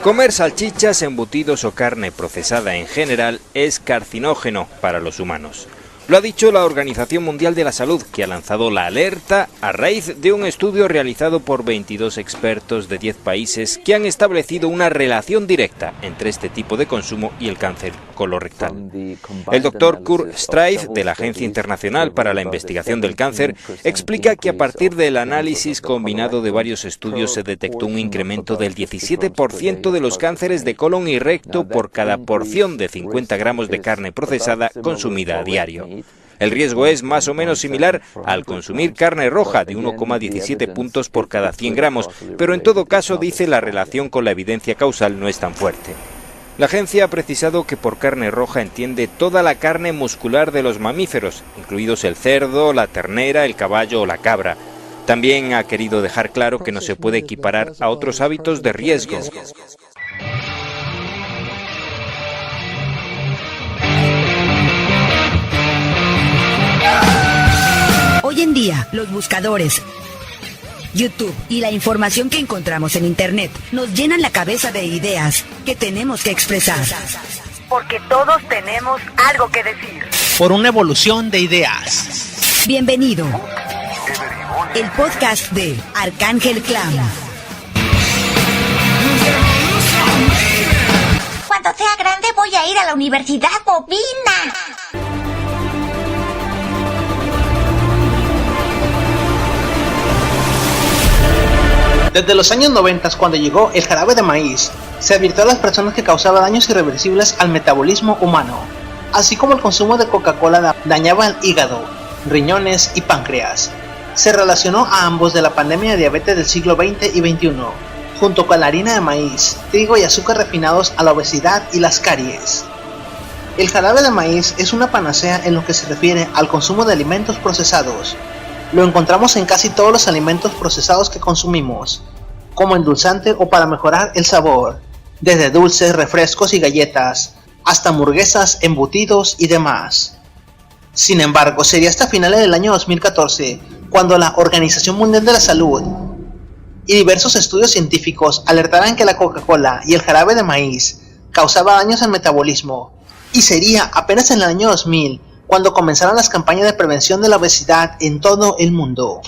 Comer salchichas, embutidos o carne procesada en general es carcinógeno para los humanos. Lo ha dicho la Organización Mundial de la Salud, que ha lanzado la alerta a raíz de un estudio realizado por 22 expertos de 10 países que han establecido una relación directa entre este tipo de consumo y el cáncer colorectal. El doctor Kurt Streiff, de la Agencia Internacional para la Investigación del Cáncer, explica que a partir del análisis combinado de varios estudios se detectó un incremento del 17% de los cánceres de colon y recto por cada porción de 50 gramos de carne procesada consumida a diario. El riesgo es más o menos similar al consumir carne roja de 1,17 puntos por cada 100 gramos, pero en todo caso, dice, la relación con la evidencia causal no es tan fuerte. La agencia ha precisado que por carne roja entiende toda la carne muscular de los mamíferos, incluidos el cerdo, la ternera, el caballo o la cabra. También ha querido dejar claro que no se puede equiparar a otros hábitos de riesgo. Hoy en día, los buscadores, YouTube y la información que encontramos en Internet nos llenan la cabeza de ideas que tenemos que expresar. Porque todos tenemos algo que decir. Por una evolución de ideas. Bienvenido. El podcast de Arcángel Clan. Cuando sea grande voy a ir a la Universidad Bovina. Desde los años 90, cuando llegó el jarabe de maíz, se advirtió a las personas que causaba daños irreversibles al metabolismo humano, así como el consumo de Coca-Cola dañaba el hígado, riñones y páncreas. Se relacionó a ambos de la pandemia de diabetes del siglo XX y XXI, junto con la harina de maíz, trigo y azúcar refinados a la obesidad y las caries. El jarabe de maíz es una panacea en lo que se refiere al consumo de alimentos procesados. Lo encontramos en casi todos los alimentos procesados que consumimos, como endulzante o para mejorar el sabor, desde dulces, refrescos y galletas, hasta hamburguesas, embutidos y demás. Sin embargo, sería hasta finales del año 2014 cuando la Organización Mundial de la Salud y diversos estudios científicos alertaran que la Coca-Cola y el jarabe de maíz causaba daños al metabolismo, y sería apenas en el año 2000 cuando comenzaron las campañas de prevención de la obesidad en todo el mundo.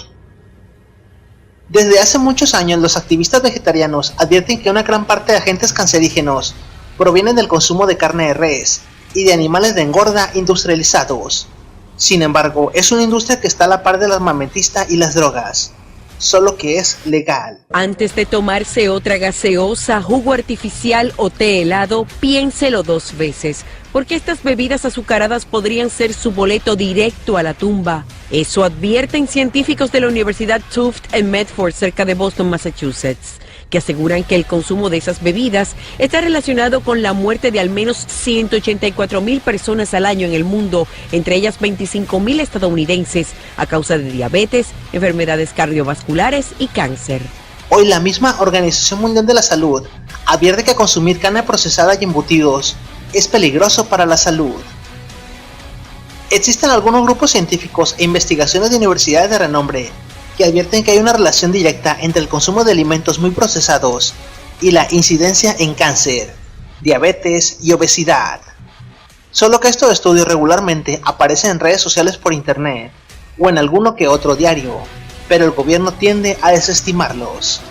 Desde hace muchos años, los activistas vegetarianos advierten que una gran parte de agentes cancerígenos provienen del consumo de carne de res y de animales de engorda industrializados. Sin embargo, es una industria que está a la par del armamentista y las drogas, solo que es legal. Antes de tomarse otra gaseosa, jugo artificial o té helado, piénselo 2 veces, porque estas bebidas azucaradas podrían ser su boleto directo a la tumba. Eso advierten científicos de la Universidad Tufts en Medford, cerca de Boston, Massachusetts, que aseguran que el consumo de esas bebidas está relacionado con la muerte de al menos 184,000 personas al año en el mundo, entre ellas 25,000 estadounidenses, a causa de diabetes, enfermedades cardiovasculares y cáncer. Hoy la misma Organización Mundial de la Salud advierte que consumir carne procesada y embutidos es peligroso para la salud. Existen algunos grupos científicos e investigaciones de universidades de renombre que advierten que hay una relación directa entre el consumo de alimentos muy procesados y la incidencia en cáncer, diabetes y obesidad. Solo que estos estudios regularmente aparecen en redes sociales por internet o en alguno que otro diario, pero el gobierno tiende a desestimarlos.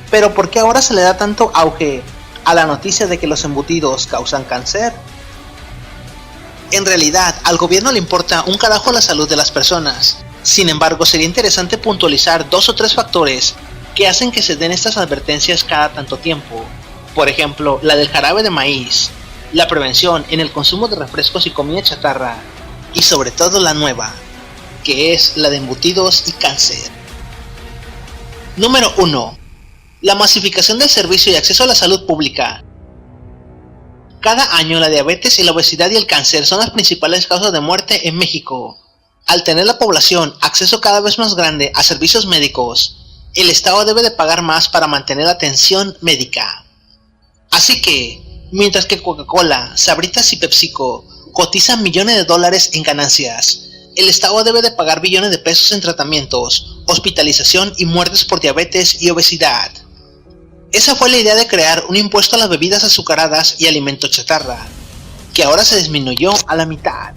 Pero ¿por qué ahora se le da tanto auge a la noticia de que los embutidos causan cáncer? En realidad, al gobierno le importa un carajo la salud de las personas. Sin embargo, sería interesante puntualizar 2 o 3 factores que hacen que se den estas advertencias cada tanto tiempo. Por ejemplo, la del jarabe de maíz, la prevención en el consumo de refrescos y comida chatarra, y sobre todo la nueva, que es la de embutidos y cáncer. Número 1. La masificación del servicio y acceso a la salud pública. Cada año la diabetes y la obesidad y el cáncer son las principales causas de muerte en México. Al tener la población acceso cada vez más grande a servicios médicos, el Estado debe de pagar más para mantener la atención médica. Así que, mientras que Coca-Cola, Sabritas y PepsiCo cotizan millones de dólares en ganancias, el Estado debe de pagar billones de pesos en tratamientos, hospitalización y muertes por diabetes y obesidad. Esa fue la idea de crear un impuesto a las bebidas azucaradas y alimentos chatarra, que ahora se disminuyó a la mitad.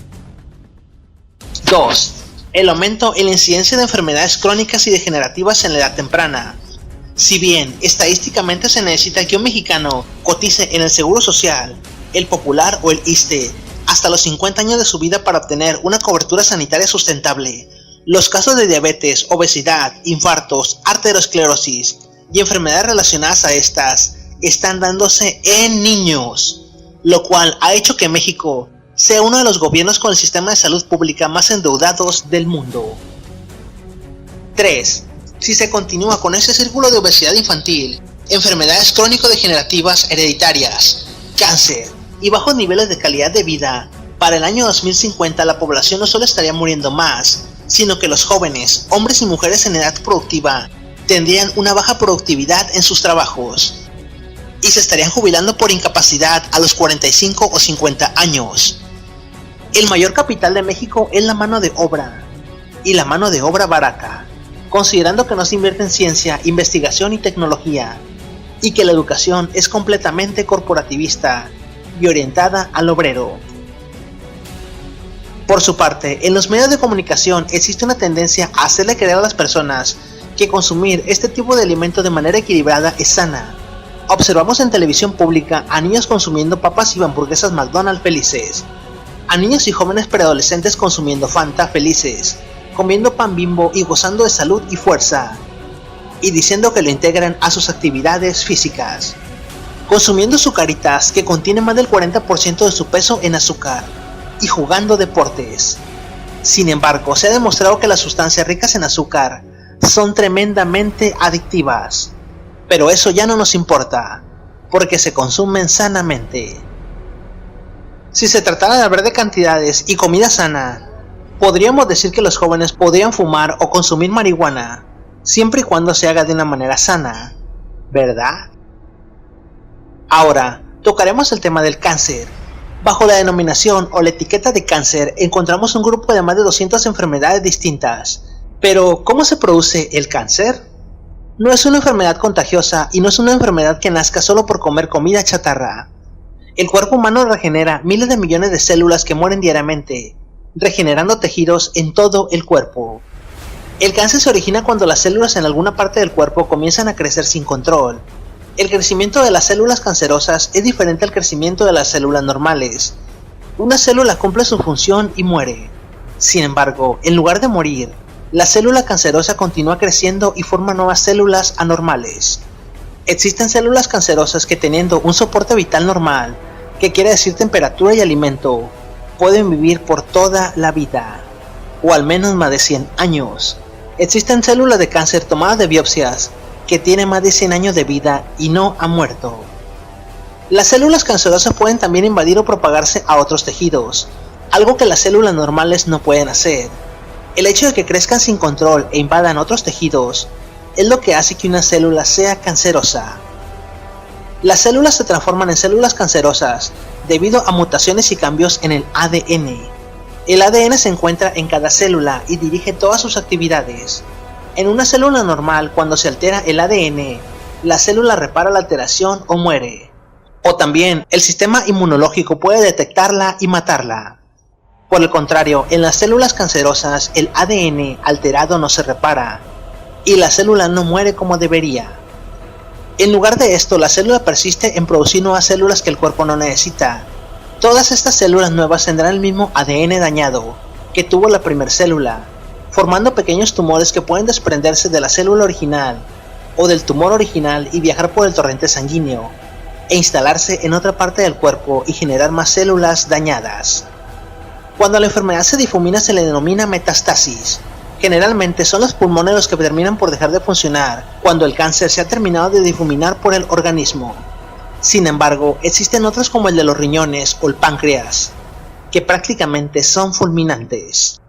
2. El aumento en la incidencia de enfermedades crónicas y degenerativas en la edad temprana. Si bien estadísticamente se necesita que un mexicano cotice en el Seguro Social, el Popular o el ISSSTE hasta los 50 años de su vida para obtener una cobertura sanitaria sustentable, los casos de diabetes, obesidad, infartos, arteriosclerosis y enfermedades relacionadas a estas están dándose en niños, lo cual ha hecho que México sea uno de los gobiernos con el sistema de salud pública más endeudados del mundo. 3. Si se continúa con ese círculo de obesidad infantil, enfermedades crónico-degenerativas hereditarias, cáncer y bajos niveles de calidad de vida, para el año 2050 la población no solo estaría muriendo más, sino que los jóvenes, hombres y mujeres en edad productiva, tendrían una baja productividad en sus trabajos y se estarían jubilando por incapacidad a los 45 o 50 años. El mayor capital de México es la mano de obra, y la mano de obra barata, considerando que no se invierte en ciencia, investigación y tecnología, y que la educación es completamente corporativista y orientada al obrero. Por su parte, en los medios de comunicación existe una tendencia a hacerle creer a las personas que consumir este tipo de alimentos de manera equilibrada es sana. Observamos en televisión pública a niños consumiendo papas y hamburguesas McDonald's felices, a niños y jóvenes preadolescentes consumiendo Fanta felices, comiendo pan Bimbo y gozando de salud y fuerza, y diciendo que lo integran a sus actividades físicas, consumiendo Zucaritas que contienen más del 40% de su peso en azúcar, y jugando deportes. Sin embargo, se ha demostrado que las sustancias ricas en azúcar son tremendamente adictivas, pero eso ya no nos importa, porque se consumen sanamente. Si se tratara de hablar de cantidades y comida sana, podríamos decir que los jóvenes podrían fumar o consumir marihuana, siempre y cuando se haga de una manera sana, ¿verdad? Ahora, tocaremos el tema del cáncer. Bajo la denominación o la etiqueta de cáncer encontramos un grupo de más de 200 enfermedades distintas. Pero, ¿cómo se produce el cáncer? No es una enfermedad contagiosa y no es una enfermedad que nazca solo por comer comida chatarra. El cuerpo humano regenera miles de millones de células que mueren diariamente, regenerando tejidos en todo el cuerpo. El cáncer se origina cuando las células en alguna parte del cuerpo comienzan a crecer sin control. El crecimiento de las células cancerosas es diferente al crecimiento de las células normales. Una célula cumple su función y muere. Sin embargo, en lugar de morir, la célula cancerosa continúa creciendo y forma nuevas células anormales. Existen células cancerosas que, teniendo un soporte vital normal, que quiere decir temperatura y alimento, pueden vivir por toda la vida, o al menos más de 100 años. Existen células de cáncer tomadas de biopsias que tienen más de 100 años de vida y no han muerto. Las células cancerosas pueden también invadir o propagarse a otros tejidos, algo que las células normales no pueden hacer. El hecho de que crezcan sin control e invadan otros tejidos es lo que hace que una célula sea cancerosa. Las células se transforman en células cancerosas debido a mutaciones y cambios en el ADN. El ADN se encuentra en cada célula y dirige todas sus actividades. En una célula normal, cuando se altera el ADN, la célula repara la alteración o muere. O también, el sistema inmunológico puede detectarla y matarla. Por el contrario, en las células cancerosas, el ADN alterado no se repara, y la célula no muere como debería. En lugar de esto, la célula persiste en producir nuevas células que el cuerpo no necesita. Todas estas células nuevas tendrán el mismo ADN dañado que tuvo la primera célula, formando pequeños tumores que pueden desprenderse de la célula original o del tumor original y viajar por el torrente sanguíneo, e instalarse en otra parte del cuerpo y generar más células dañadas. Cuando la enfermedad se difumina se le denomina metastasis. Generalmente son los pulmones los que terminan por dejar de funcionar cuando el cáncer se ha terminado de difuminar por el organismo. Sin embargo, existen otros como el de los riñones o el páncreas, que prácticamente son fulminantes.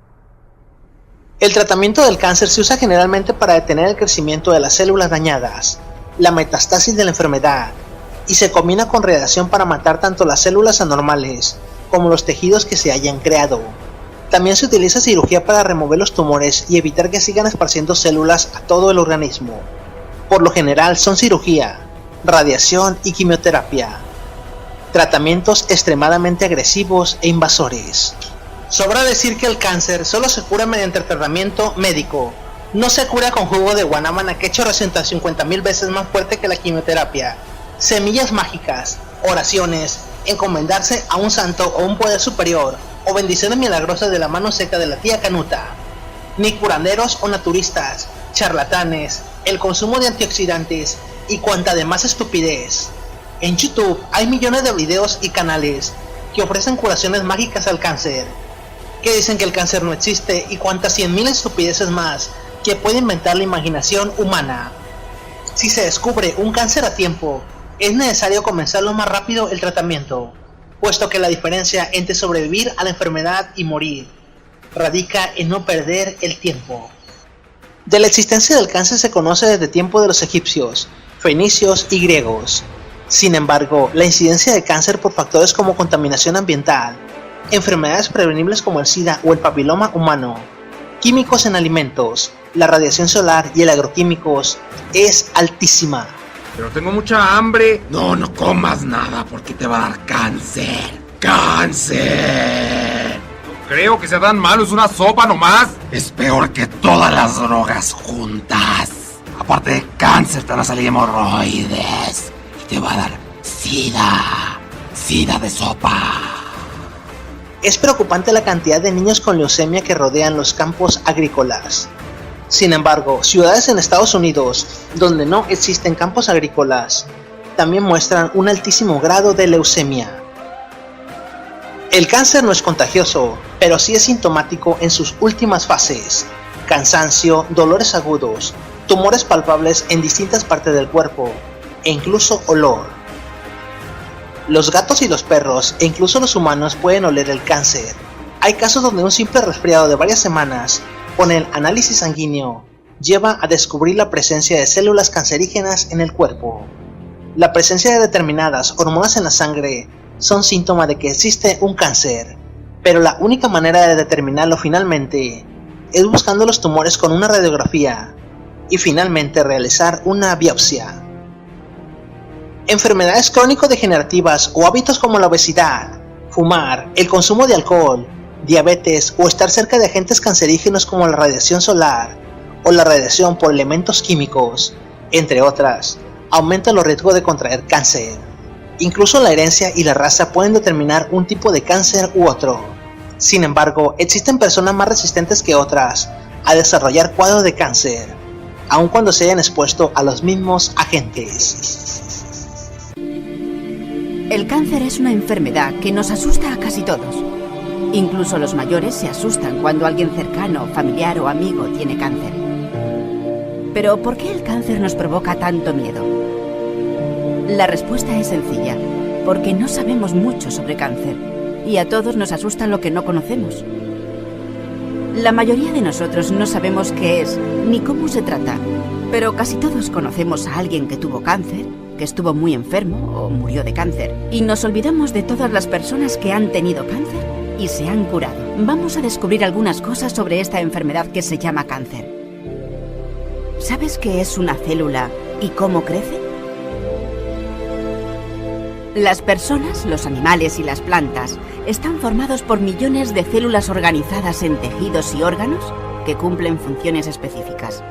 El tratamiento del cáncer se usa generalmente para detener el crecimiento de las células dañadas, la metastasis de la enfermedad, y se combina con radiación para matar tanto las células anormales como los tejidos que se hayan creado. También se utiliza cirugía para remover los tumores y evitar que sigan esparciendo células a todo el organismo. Por lo general son cirugía, radiación y quimioterapia. Tratamientos extremadamente agresivos e invasores. Sobra decir que el cáncer solo se cura mediante tratamiento médico. No se cura con jugo de guanábana que hecho 350,000 veces más fuerte que la quimioterapia. Semillas mágicas, oraciones, encomendarse a un santo o un poder superior, o bendiciones milagrosas de la mano seca de la tía Canuta. Ni curanderos o naturistas, charlatanes, el consumo de antioxidantes y cuanta demás estupidez. En YouTube hay millones de videos y canales que ofrecen curaciones mágicas al cáncer, que dicen que el cáncer no existe y cuantas 100,000 estupideces más que puede inventar la imaginación humana. Si se descubre un cáncer a tiempo, es necesario comenzar lo más rápido el tratamiento, puesto que la diferencia entre sobrevivir a la enfermedad y morir radica en no perder el tiempo. De la existencia del cáncer se conoce desde tiempo de los egipcios, fenicios y griegos. Sin embargo, la incidencia de cáncer por factores como contaminación ambiental, enfermedades prevenibles como el SIDA o el papiloma humano, químicos en alimentos, la radiación solar y el agroquímicos es altísima. Pero tengo mucha hambre. No comas nada porque te va a dar cáncer. ¡Cáncer! No creo que sea tan malo, es una sopa nomás. Es peor que todas las drogas juntas. Aparte de cáncer, te van a salir hemorroides. Y te va a dar SIDA. SIDA de sopa. Es preocupante la cantidad de niños con leucemia que rodean los campos agrícolas. Sin embargo, ciudades en Estados Unidos, donde no existen campos agrícolas, también muestran un altísimo grado de leucemia. El cáncer no es contagioso, pero sí es sintomático en sus últimas fases: cansancio, dolores agudos, tumores palpables en distintas partes del cuerpo, e incluso olor. Los gatos y los perros, e incluso los humanos, pueden oler el cáncer. Hay casos donde un simple resfriado de varias semanas, con el análisis sanguíneo, lleva a descubrir la presencia de células cancerígenas en el cuerpo. La presencia de determinadas hormonas en la sangre son síntoma de que existe un cáncer, pero la única manera de determinarlo finalmente es buscando los tumores con una radiografía y finalmente realizar una biopsia. Enfermedades crónico-degenerativas o hábitos como la obesidad, fumar, el consumo de alcohol, diabetes o estar cerca de agentes cancerígenos como la radiación solar o la radiación por elementos químicos, entre otras, aumentan los riesgos de contraer cáncer. Incluso la herencia y la raza pueden determinar un tipo de cáncer u otro. Sin embargo, existen personas más resistentes que otras a desarrollar cuadros de cáncer, aun cuando se hayan expuesto a los mismos agentes. El cáncer es una enfermedad que nos asusta a casi todos. Incluso los mayores se asustan cuando alguien cercano, familiar o amigo tiene cáncer. Pero ¿por qué el cáncer nos provoca tanto miedo? La respuesta es sencilla, porque no sabemos mucho sobre cáncer, y a todos nos asusta lo que no conocemos. La mayoría de nosotros no sabemos qué es, ni cómo se trata, pero casi todos conocemos a alguien que tuvo cáncer, que estuvo muy enfermo o murió de cáncer, y nos olvidamos de todas las personas que han tenido cáncer y se han curado. Vamos a descubrir algunas cosas sobre esta enfermedad que se llama cáncer. ¿Sabes qué es una célula y cómo crece? Las personas, los animales y las plantas están formados por millones de células organizadas en tejidos y órganos que cumplen funciones específicas.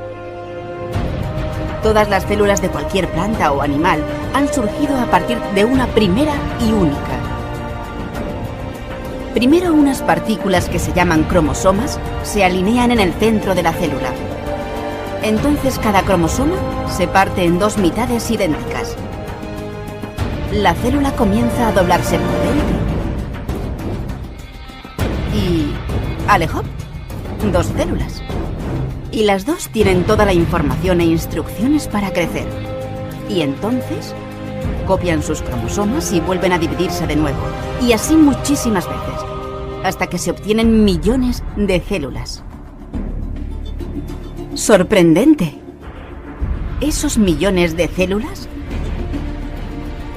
Todas las células de cualquier planta o animal han surgido a partir de una primera y única. Primero, unas partículas que se llaman cromosomas se alinean en el centro de la célula. Entonces cada cromosoma se parte en dos mitades idénticas. La célula comienza a doblarse por dentro. Y... ¡alejó! Dos células. Y las dos tienen toda la información e instrucciones para crecer. Y entonces copian sus cromosomas y vuelven a dividirse de nuevo. Y así muchísimas veces, hasta que se obtienen millones de células. ¡Sorprendente! Esos millones de células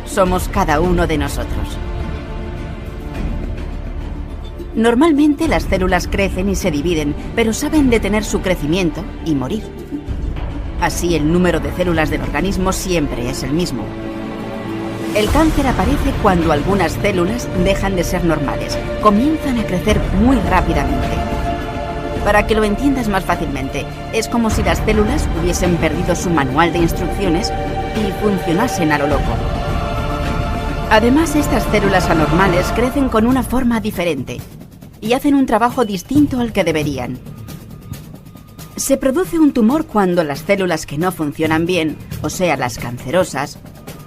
somos cada uno de nosotros. Normalmente las células crecen y se dividen, pero saben detener su crecimiento y morir. Así el número de células del organismo siempre es el mismo. El cáncer aparece cuando algunas células dejan de ser normales, comienzan a crecer muy rápidamente. Para que lo entiendas más fácilmente, es como si las células hubiesen perdido su manual de instrucciones y funcionasen a lo loco. Además, estas células anormales crecen con una forma diferente y hacen un trabajo distinto al que deberían. Se produce un tumor cuando las células que no funcionan bien, o sea, las cancerosas,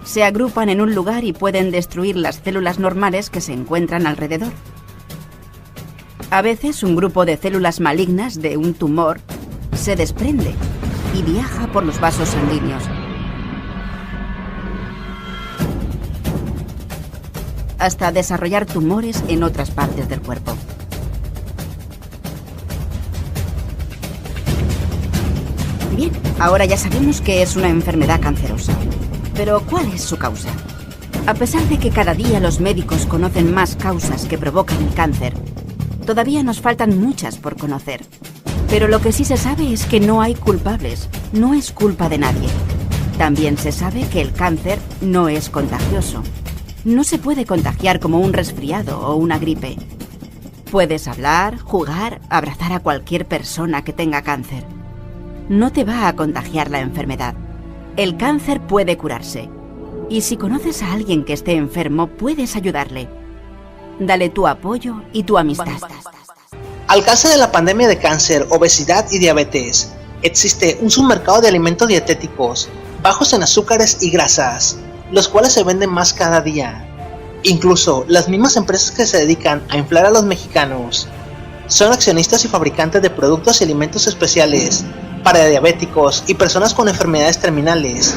se agrupan en un lugar y pueden destruir las células normales que se encuentran alrededor. A veces, un grupo de células malignas de un tumor se desprende y viaja por los vasos sanguíneos. Hasta desarrollar tumores en otras partes del cuerpo. Bien, ahora ya sabemos que es una enfermedad cancerosa. Pero, ¿cuál es su causa? A pesar de que cada día los médicos conocen más causas que provocan el cáncer, todavía nos faltan muchas por conocer. Pero lo que sí se sabe es que no hay culpables, no es culpa de nadie. También se sabe que el cáncer no es contagioso. No se puede contagiar como un resfriado o una gripe. Puedes hablar, jugar, abrazar a cualquier persona que tenga cáncer. No te va a contagiar la enfermedad. El cáncer puede curarse. Y si conoces a alguien que esté enfermo, puedes ayudarle. Dale tu apoyo y tu amistad. Alcance de la pandemia de cáncer, obesidad y diabetes. Existe un submercado de alimentos dietéticos, bajos en azúcares y grasas, los cuales se venden más cada día. Incluso las mismas empresas que se dedican a inflar a los mexicanos son accionistas y fabricantes de productos y alimentos especiales para diabéticos y personas con enfermedades terminales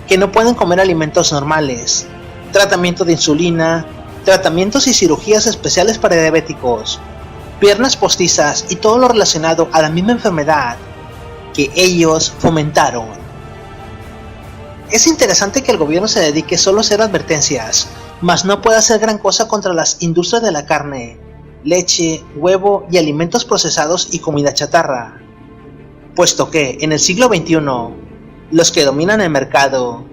que no pueden comer alimentos normales, tratamiento de insulina, tratamientos y cirugías especiales para diabéticos, piernas postizas y todo lo relacionado a la misma enfermedad que ellos fomentaron. Es interesante que el gobierno se dedique solo a hacer advertencias, mas no puede hacer gran cosa contra las industrias de la carne, leche, huevo y alimentos procesados y comida chatarra, puesto que en el siglo XXI los que dominan el mercado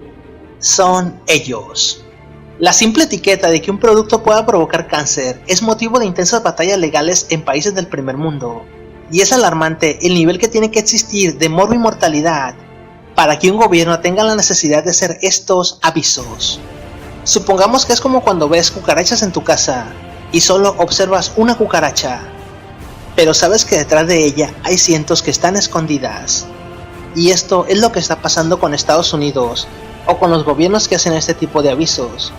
son ellos. La simple etiqueta de que un producto pueda provocar cáncer es motivo de intensas batallas legales en países del primer mundo, y es alarmante el nivel que tiene que existir de morbo y mortalidad para que un gobierno tenga la necesidad de hacer estos avisos. Supongamos que es como cuando ves cucarachas en tu casa y solo observas una cucaracha, pero sabes que detrás de ella hay cientos que están escondidas. Y esto es lo que está pasando con Estados Unidos o con los gobiernos que hacen este tipo de avisos.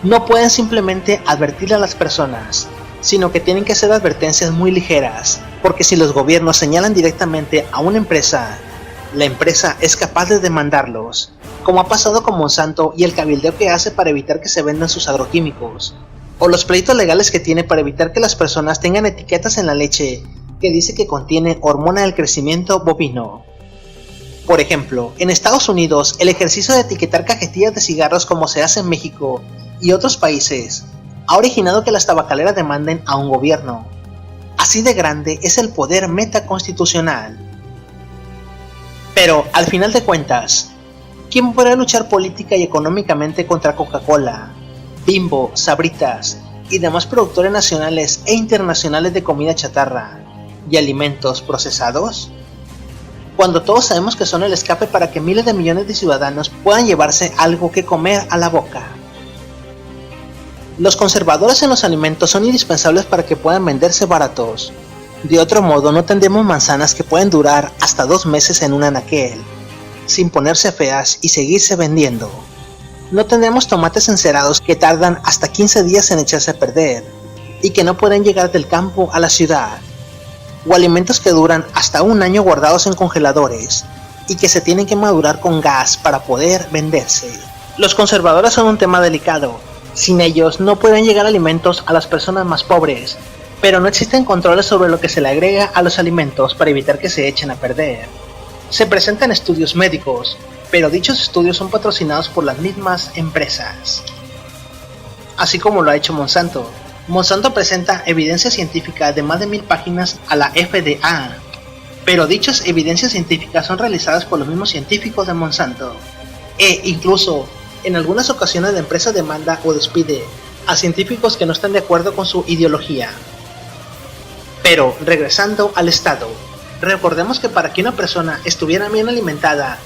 No pueden simplemente advertirle a las personas, sino que tienen que hacer advertencias muy ligeras, porque si los gobiernos señalan directamente a una empresa, la empresa es capaz de demandarlos, como ha pasado con Monsanto y el cabildeo que hace para evitar que se vendan sus agroquímicos, o los pleitos legales que tiene para evitar que las personas tengan etiquetas en la leche que dice que contiene hormona del crecimiento bovino. Por ejemplo, en Estados Unidos, el ejercicio de etiquetar cajetillas de cigarros como se hace en México y otros países ha originado que las tabacaleras demanden a un gobierno. Así de grande es el poder metaconstitucional. Pero, al final de cuentas, ¿quién podrá luchar política y económicamente contra Coca-Cola, Bimbo, Sabritas y demás productores nacionales e internacionales de comida chatarra y alimentos procesados? Cuando todos sabemos que son el escape para que miles de millones de ciudadanos puedan llevarse algo que comer a la boca. Los conservadores en los alimentos son indispensables para que puedan venderse baratos. De otro modo, no tendremos manzanas que pueden durar hasta 2 meses en un anaquel, sin ponerse feas y seguirse vendiendo. No tendremos tomates encerados que tardan hasta 15 días en echarse a perder, y que no pueden llegar del campo a la ciudad. O alimentos que duran hasta 1 año guardados en congeladores, y que se tienen que madurar con gas para poder venderse. Los conservadores son un tema delicado. Sin ellos no pueden llegar alimentos a las personas más pobres, pero no existen controles sobre lo que se le agrega a los alimentos para evitar que se echen a perder. Se presentan estudios médicos, pero dichos estudios son patrocinados por las mismas empresas. Así como lo ha hecho Monsanto. Monsanto presenta evidencia científica de más de 1000 páginas a la FDA, pero dichas evidencias científicas son realizadas por los mismos científicos de Monsanto, e incluso en algunas ocasiones la empresa demanda o despide a científicos que no están de acuerdo con su ideología. Pero regresando al estado, recordemos que para que una persona estuviera bien alimentada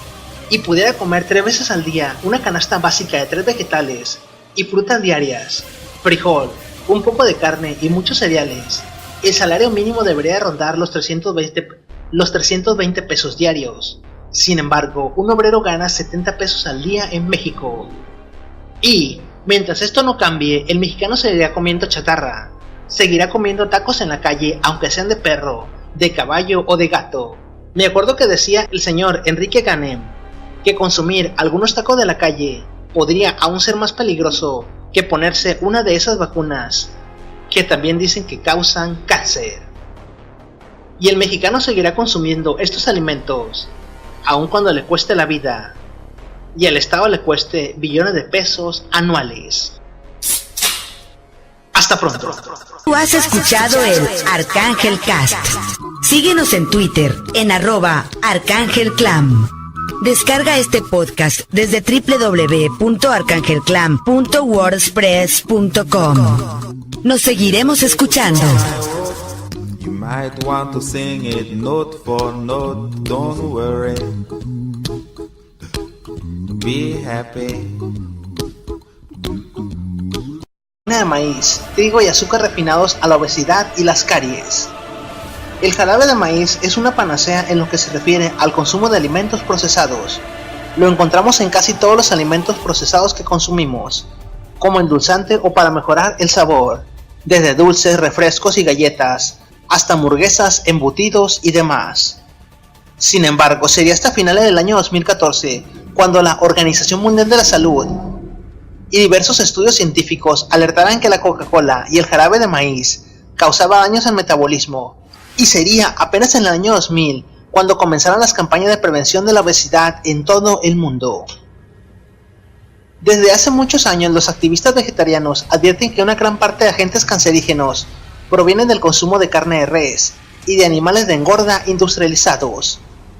y pudiera comer 3 veces al día una canasta básica de 3 vegetales y frutas diarias, frijol, un poco de carne y muchos cereales, el salario mínimo debería rondar los 320 pesos diarios. Sin embargo, un obrero gana 70 pesos al día en México. Y, mientras esto no cambie, el mexicano seguirá comiendo chatarra, seguirá comiendo tacos en la calle aunque sean de perro, de caballo o de gato. Me acuerdo que decía el señor Enrique Ganem que consumir algunos tacos de la calle podría aún ser más peligroso que ponerse una de esas vacunas que también dicen que causan cáncer. Y el mexicano seguirá consumiendo estos alimentos aun cuando le cueste la vida y al Estado le cueste billones de pesos anuales. Hasta pronto. Tú has escuchado el Arcángel Cast. Síguenos en Twitter en @ArcángelClam. Descarga este podcast desde www.arcangelclam.wordpress.com. Nos seguiremos escuchando. You might want to sing it note for note, don't worry. Be happy. De maíz, trigo y azúcar refinados a la obesidad y las caries. El jarabe de maíz es una panacea en lo que se refiere al consumo de alimentos procesados. Lo encontramos en casi todos los alimentos procesados que consumimos, como endulzante o para mejorar el sabor, desde dulces, refrescos y galletas, hasta hamburguesas, embutidos y demás. Sin embargo, sería hasta finales del año 2014 cuando la Organización Mundial de la Salud y diversos estudios científicos alertaran que la Coca-Cola y el jarabe de maíz causaba daños al metabolismo, y sería apenas en el año 2000 cuando comenzaron las campañas de prevención de la obesidad en todo el mundo. Desde hace muchos años los activistas vegetarianos advierten que una gran parte de agentes cancerígenos provienen del consumo de carne de res y de animales de engorda industrializados.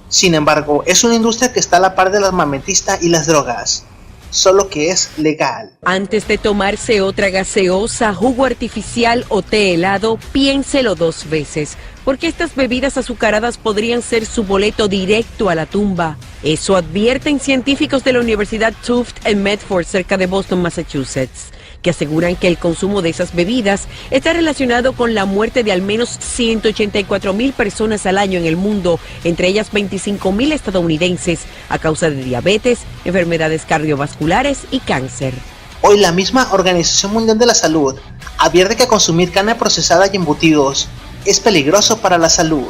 Sin embargo, es una industria que está a la par del armamentista y las drogas, solo que es legal. Antes de tomarse otra gaseosa, jugo artificial o té helado, piénselo 2 veces, porque estas bebidas azucaradas podrían ser su boleto directo a la tumba. Eso advierten científicos de la Universidad Tufts en Medford, cerca de Boston, Massachusetts, que aseguran que el consumo de esas bebidas está relacionado con la muerte de al menos 184,000 personas al año en el mundo, entre ellas 25,000 estadounidenses, a causa de diabetes, enfermedades cardiovasculares y cáncer. Hoy la misma Organización Mundial de la Salud advierte que consumir carne procesada y embutidos es peligroso para la salud.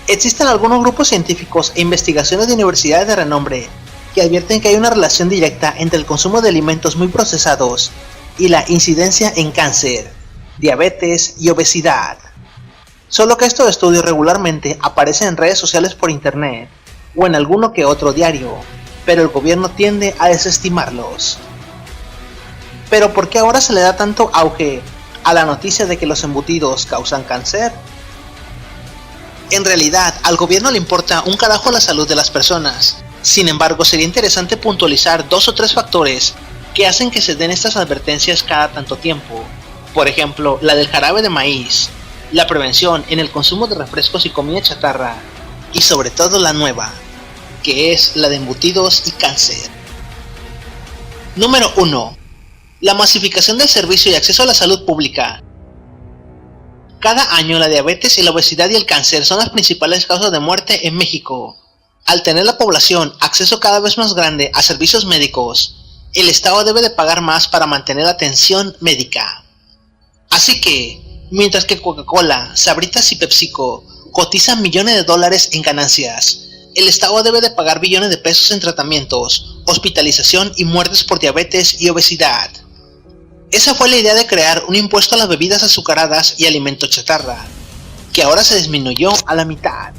Existen algunos grupos científicos e investigaciones de universidades de renombre que advierten que hay una relación directa entre el consumo de alimentos muy procesados y la incidencia en cáncer, diabetes y obesidad. Solo que estos estudios regularmente aparecen en redes sociales por internet o en alguno que otro diario, pero el gobierno tiende a desestimarlos. Pero ¿por qué ahora se le da tanto auge a la noticia de que los embutidos causan cáncer? En realidad, al gobierno le importa un carajo la salud de las personas. Sin embargo, sería interesante puntualizar 2 o 3 factores que hacen que se den estas advertencias cada tanto tiempo. Por ejemplo, la del jarabe de maíz, la prevención en el consumo de refrescos y comida chatarra, y sobre todo la nueva, que es la de embutidos y cáncer. Número 1. La masificación del servicio y acceso a la salud pública. Cada año la diabetes y la obesidad y el cáncer son las principales causas de muerte en México. Al tener la población acceso cada vez más grande a servicios médicos, el Estado debe de pagar más para mantener atención médica. Así que, mientras que Coca-Cola, Sabritas y PepsiCo cotizan millones de dólares en ganancias, el Estado debe de pagar billones de pesos en tratamientos, hospitalización y muertes por diabetes y obesidad. Esa fue la idea de crear un impuesto a las bebidas azucaradas y alimento chatarra, que ahora se disminuyó a la mitad.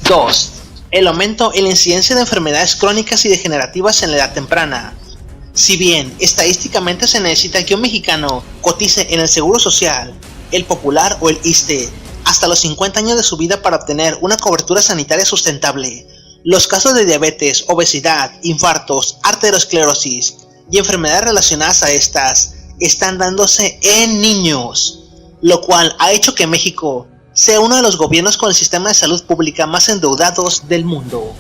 2. El aumento en la incidencia de enfermedades crónicas y degenerativas en la edad temprana. Si bien estadísticamente se necesita que un mexicano cotice en el Seguro Social, el Popular o el ISSSTE hasta los 50 años de su vida para obtener una cobertura sanitaria sustentable. Los casos de diabetes, obesidad, infartos, arteriosclerosis y enfermedades relacionadas a estas están dándose en niños, lo cual ha hecho que México sea uno de los gobiernos con el sistema de salud pública más endeudados del mundo.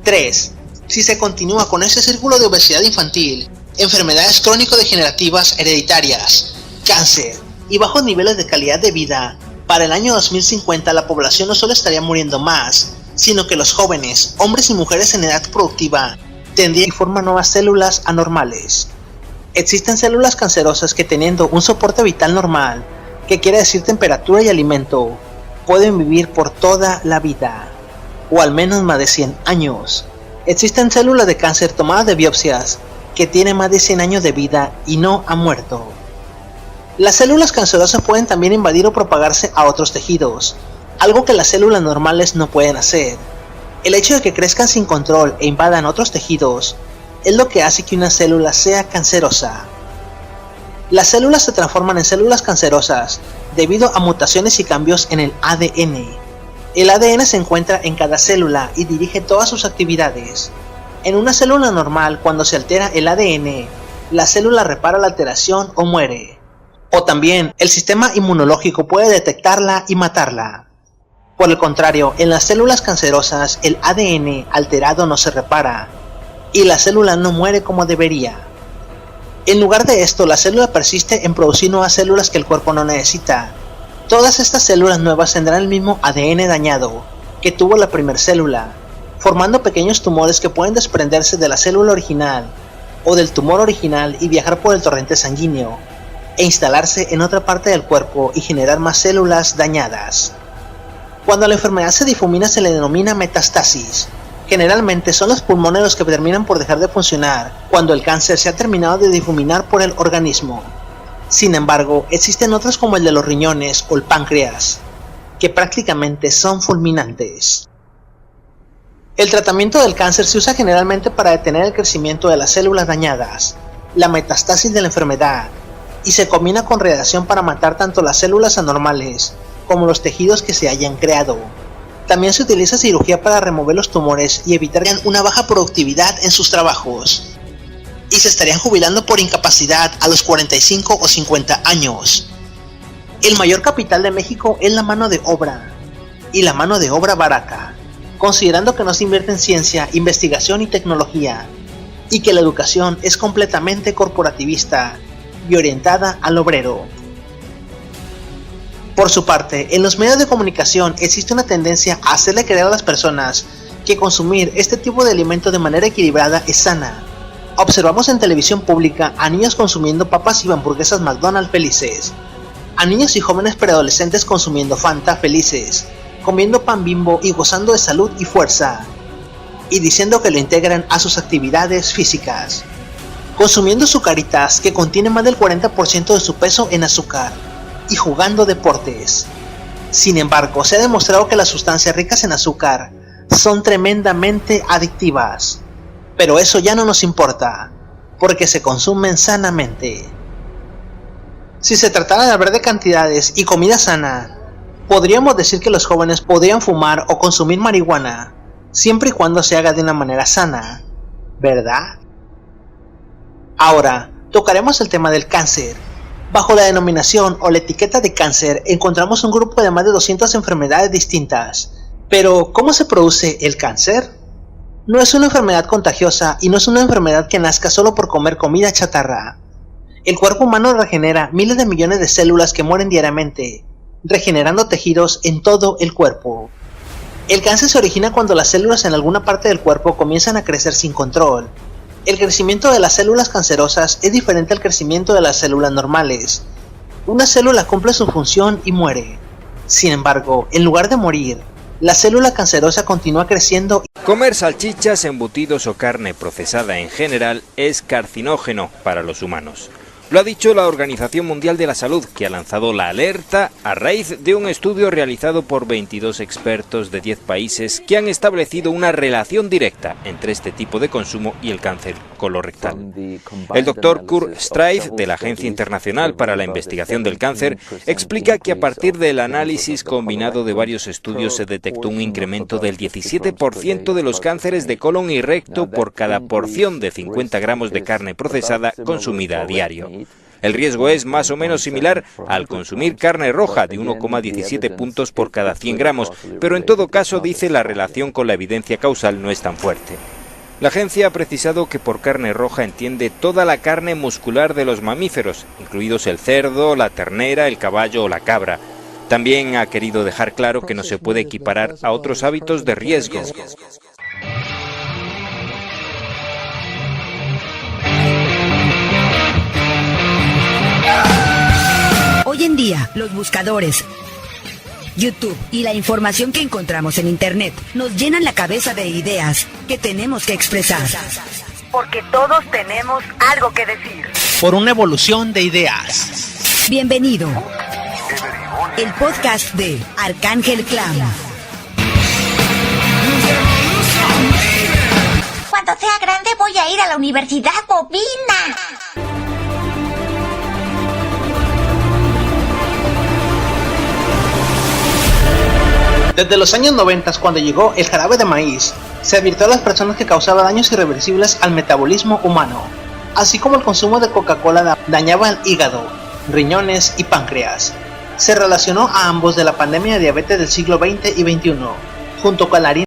3. Si se continúa con ese círculo de obesidad infantil, enfermedades crónico-degenerativas hereditarias, cáncer y bajos niveles de calidad de vida, para el año 2050 la población no solo estaría muriendo más, sino que los jóvenes, hombres y mujeres en edad productiva, tendrían que formar nuevas células anormales. Existen células cancerosas que, teniendo un soporte vital normal, que quiere decir temperatura y alimento, pueden vivir por toda la vida, o al menos más de 100 años. Existen células de cáncer tomadas de biopsias que tienen más de 100 años de vida y no han muerto. Las células cancerosas pueden también invadir o propagarse a otros tejidos, algo que las células normales no pueden hacer. El hecho de que crezcan sin control e invadan otros tejidos es lo que hace que una célula sea cancerosa. Las células se transforman en células cancerosas debido a mutaciones y cambios en el ADN. El ADN se encuentra en cada célula y dirige todas sus actividades. En una célula normal, cuando se altera el ADN, la célula repara la alteración o muere. O también, el sistema inmunológico puede detectarla y matarla. Por el contrario, en las células cancerosas, el ADN alterado no se repara, y la célula no muere como debería. En lugar de esto, la célula persiste en producir nuevas células que el cuerpo no necesita. Todas estas células nuevas tendrán el mismo ADN dañado que tuvo la primera célula, formando pequeños tumores que pueden desprenderse de la célula original o del tumor original y viajar por el torrente sanguíneo, e instalarse en otra parte del cuerpo y generar más células dañadas. Cuando la enfermedad se difumina se le denomina metastasis. Generalmente son los pulmones los que terminan por dejar de funcionar cuando el cáncer se ha terminado de difuminar por el organismo. Sin embargo, existen otros como el de los riñones o el páncreas, que prácticamente son fulminantes. El tratamiento del cáncer se usa generalmente para detener el crecimiento de las células dañadas, la metastasis de la enfermedad, y se combina con radiación para matar tanto las células anormales como los tejidos que se hayan creado. También se utiliza cirugía para remover los tumores y evitar una baja productividad en sus trabajos, y se estarían jubilando por incapacidad a los 45 o 50 años. El mayor capital de México es la mano de obra, y la mano de obra barata, considerando que no se invierte en ciencia, investigación y tecnología, y que la educación es completamente corporativista y orientada al obrero. Por su parte, en los medios de comunicación existe una tendencia a hacerle creer a las personas que consumir este tipo de alimentos de manera equilibrada es sana. Observamos en televisión pública a niños consumiendo papas y hamburguesas McDonald's felices, a niños y jóvenes preadolescentes consumiendo Fanta felices, comiendo pan Bimbo y gozando de salud y fuerza, y diciendo que lo integran a sus actividades físicas, consumiendo Zucaritas que contienen más del 40% de su peso en azúcar, y jugando deportes. Sin embargo, se ha demostrado que las sustancias ricas en azúcar son tremendamente adictivas, pero eso ya no nos importa, porque se consumen sanamente. Si se tratara de hablar de cantidades y comida sana, podríamos decir que los jóvenes podrían fumar o consumir marihuana, siempre y cuando se haga de una manera sana, ¿verdad? Ahora, tocaremos el tema del cáncer. Bajo la denominación o la etiqueta de cáncer encontramos un grupo de más de 200 enfermedades distintas. Pero, ¿cómo se produce el cáncer? No es una enfermedad contagiosa y no es una enfermedad que nazca solo por comer comida chatarra. El cuerpo humano regenera miles de millones de células que mueren diariamente, regenerando tejidos en todo el cuerpo. El cáncer se origina cuando las células en alguna parte del cuerpo comienzan a crecer sin control. El crecimiento de las células cancerosas es diferente al crecimiento de las células normales. Una célula cumple su función y muere. Sin embargo, en lugar de morir, la célula cancerosa continúa creciendo. Comer salchichas, embutidos o carne procesada en general es carcinógeno para los humanos. Lo ha dicho la Organización Mundial de la Salud, que ha lanzado la alerta a raíz de un estudio realizado por 22 expertos de 10 países que han establecido una relación directa entre este tipo de consumo y el cáncer colorectal. El doctor Kurt Strife, de la Agencia Internacional para la Investigación del Cáncer, explica que a partir del análisis combinado de varios estudios se detectó un incremento del 17% de los cánceres de colon y recto por cada porción de 50 gramos de carne procesada consumida a diario. El riesgo es más o menos similar al consumir carne roja, de 1,17 puntos por cada 100 gramos, pero en todo caso, dice, la relación con la evidencia causal no es tan fuerte. La agencia ha precisado que por carne roja entiende toda la carne muscular de los mamíferos, incluidos el cerdo, la ternera, el caballo o la cabra. También ha querido dejar claro que no se puede equiparar a otros hábitos de riesgo. Hoy en día, los buscadores, YouTube y la información que encontramos en Internet nos llenan la cabeza de ideas que tenemos que expresar. Porque todos tenemos algo que decir. Por una evolución de ideas. Bienvenido. El podcast de Arcángel Clan. Cuando sea grande voy a ir a la universidad bovina. Desde los años 90, cuando llegó el jarabe de maíz, se advirtió a las personas que causaba daños irreversibles al metabolismo humano, así como el consumo de Coca-Cola dañaba el hígado, riñones y páncreas. Se relacionó a ambos de la pandemia de diabetes del siglo XX y XXI, junto con la harina